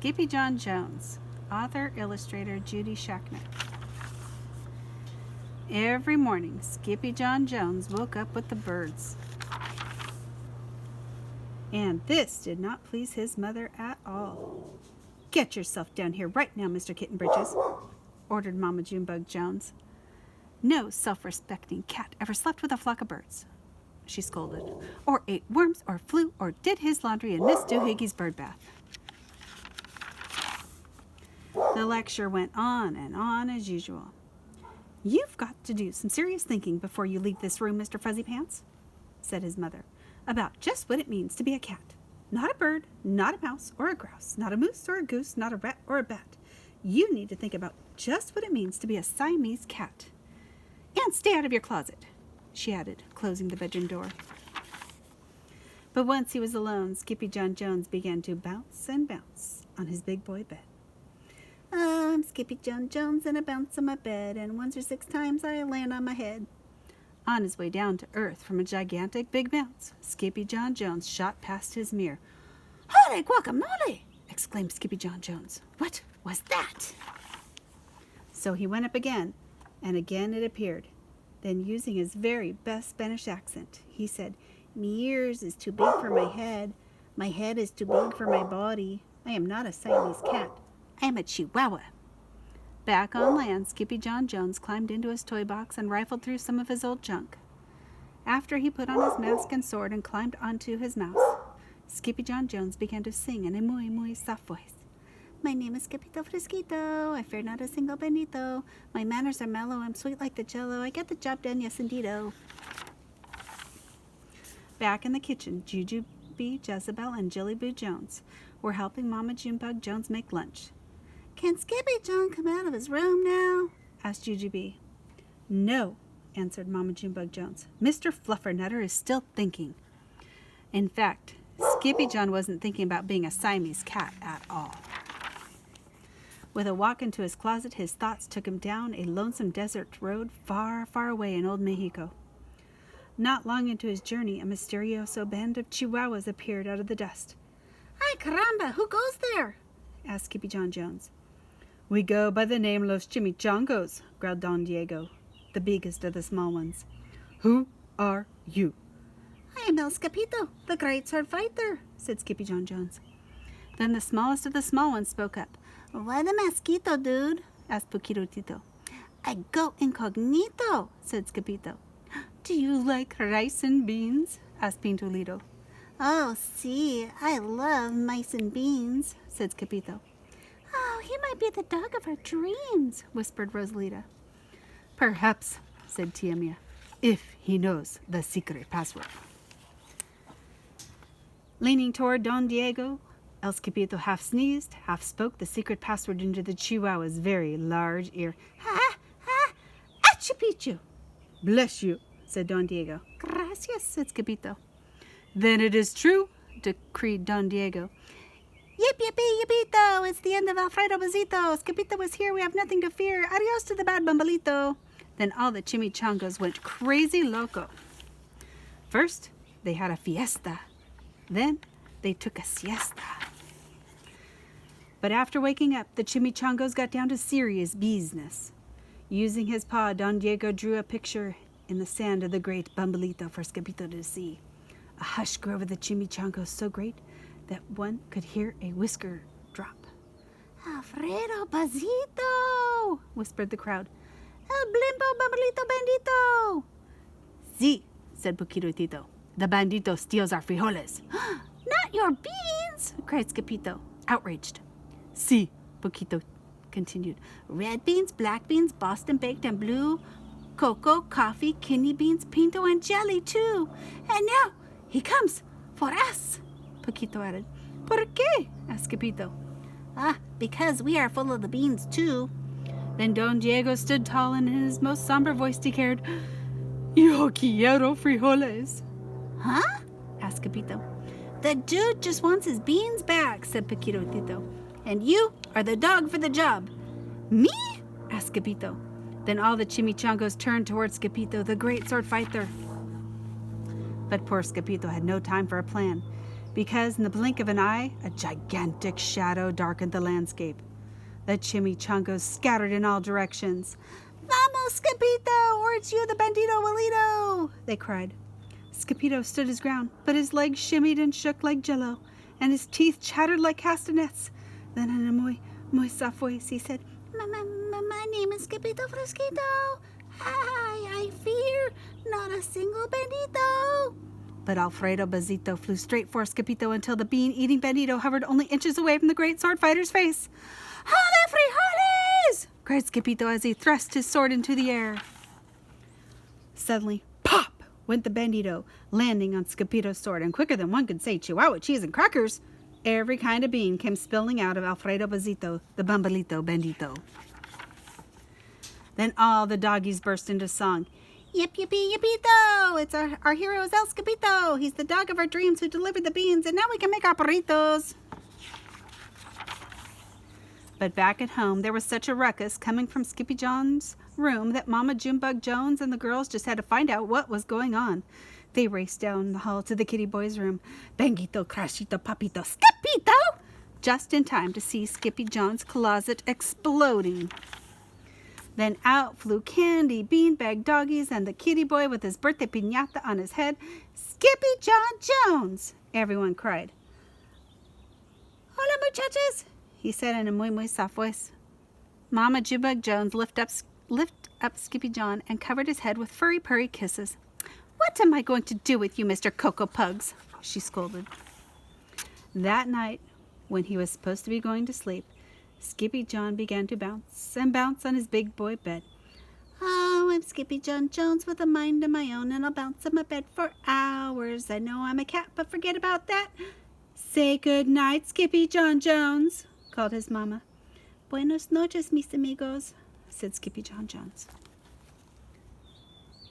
Skippyjon Jones, author, illustrator Judy Shacknet. Every morning, Skippyjon Jones woke up with the birds. And this did not please his mother at all. "Get yourself down here right now, Mr. Kitten Britches," ordered Mama Junebug Jones. "No self-respecting cat ever slept with a flock of birds," she scolded, "or ate worms, or flew, or did his laundry in Miss Doohiggy's bird bath." The lecture went on and on as usual. "You've got to do some serious thinking before you leave this room, Mr. Fuzzy Pants," said his mother, "about just what it means to be a cat. Not a bird, not a mouse or a grouse, not a moose or a goose, not a rat or a bat. You need to think about just what it means to be a Siamese cat. And stay out of your closet," she added, closing the bedroom door. But once he was alone, Skippyjon Jones began to bounce and bounce on his big boy bed. "Oh, I'm Skippyjon Jones, and I bounce on my bed, and once or 6 times I land on my head." On his way down to earth from a gigantic big bounce, Skippyjon Jones shot past his mirror. "Holy guacamole!" exclaimed Skippyjon Jones. "What was that?" So he went up again, and again it appeared. Then, using his very best Spanish accent, he said, "Me ears is too big for my head. My head is too big for my body. I am not a Siamese cat. I am a Chihuahua." Back on land, Skippyjon Jones climbed into his toy box and rifled through some of his old junk. After he put on his mask and sword and climbed onto his mouse, Skippyjon Jones began to sing in a muy, muy soft voice. "My name is Skippito Frisquito. I fear not a single bandito. My manners are mellow. I'm sweet like the jello. I get the job done, yes indeedo." Back in the kitchen, Jujubee, Jezebel, and Jillyboo Jones were helping Mama Junebug Jones make lunch. "Can Skippyjon come out of his room now?" asked Jujubee. "No," answered Mama Junebug Jones. "Mr. Fluffernutter is still thinking." In fact, Skippyjon wasn't thinking about being a Siamese cat at all. With a walk into his closet, his thoughts took him down a lonesome desert road far, far away in old Mexico. Not long into his journey, a mysterioso band of Chihuahuas appeared out of the dust. "Ay, caramba, who goes there?" asked Skippyjon Jones. "We go by the name Los Chimichangos," growled Don Diego, the biggest of the small ones. "Who are you?" "I am El Scapito, the great sword fighter," said Skippyjon Jones. Then the smallest of the small ones spoke up. "Why the mosquito, dude?" asked Poquito Tito. "I go incognito," said Scapito. "Do you like rice and beans?" asked Pintolito. "Oh, see, I love mice and beans," said Scapito. "Oh, he might be the dog of our dreams," whispered Rosalita. "Perhaps," said Tia Mia, "if he knows the secret password." Leaning toward Don Diego, El Scapito half sneezed, half spoke the secret password into the Chihuahua's very large ear. "Ha, ha, achipichu!" "Bless you," said Don Diego. "Gracias," said Scapito. "Then it is true," decreed Don Diego. "Yip, yippee, yippito! It's the end of Alfredo Bazito. Scapito was here. We have nothing to fear. Adios to the bad bumbalito." Then all the chimichangos went crazy loco. First, they had a fiesta. Then, they took a siesta. But after waking up, the chimichangos got down to serious business. Using his paw, Don Diego drew a picture in the sand of the great bumbalito for Scapito to see. A hush grew over the chimichangos so great that one could hear a whisker drop. "Alfredo Bazito!" whispered the crowd. "El blimbo bumbalito bandito!" "Sí," said Poquito Tito. "The bandito steals our frijoles." "Not your beans!" cried Scapito, outraged. "Sí," Poquito continued. "Red beans, black beans, Boston baked and blue, cocoa, coffee, kidney beans, pinto, and jelly, too. And now he comes for us," Poquito added. "Por qué?" asked Scapito. "Ah, because we are full of the beans, too." Then Don Diego stood tall and in his most somber voice declared, "Yo quiero frijoles." "Huh?" asked Scapito. "The dude just wants his beans back," said Poquito Tito. "And you are the dog for the job." "Me?" asked Scapito. Then all the chimichangos turned towards Scapito, the great sword fighter. But poor Scapito had no time for a plan. because in the blink of an eye, a gigantic shadow darkened the landscape. The chimichangas scattered in all directions. "Vamos, Skippito, or it's you, the bandito Abuelito!" they cried. Skippito stood his ground, but his legs shimmied and shook like jello, and his teeth chattered like castanets. Then in a muy soft voice, he said, My name is Skippito Fresquito. I fear not a single bandito." But Alfredo Bazito flew straight for Skippito until the bean-eating bandito hovered only inches away from the great sword fighter's face. "Hola, frijoles!" cried Skippito as he thrust his sword into the air. Suddenly, pop, went the bandito, landing on Skippito's sword, and quicker than one could say Chihuahua cheese and crackers, every kind of bean came spilling out of Alfredo Bazito, the bambalito bandito. Then all the doggies burst into song. "Yip, yippee, yippito! It's our hero is El Skippito. He's the dog of our dreams who delivered the beans, and now we can make our burritos." But back at home, there was such a ruckus coming from Skippyjon's room that Mama Junebug Jones and the girls just had to find out what was going on. They raced down the hall to the kitty boy's room. Bangito, crashito, papito, Skippito! Just in time to see Skippyjon's closet exploding. Then out flew Candy, Beanbag, Doggies, and the kitty boy with his birthday piñata on his head. "Skippyjon Jones!" everyone cried. "Hola, muchachas!" he said in a muy soft voice. Mama Junebug Jones lift up Skippyjon and covered his head with furry purry kisses. "What am I going to do with you, Mr. Cocoa Pugs?" she scolded. That night, when he was supposed to be going to sleep, Skippyjon began to bounce and bounce on his big boy bed. "Oh, I'm Skippyjon Jones with a mind of my own, and I'll bounce on my bed for hours. I know I'm a cat, but forget about that. Say good night, Skippyjon Jones," called his mama. "Buenos noches, mis amigos," said Skippyjon Jones.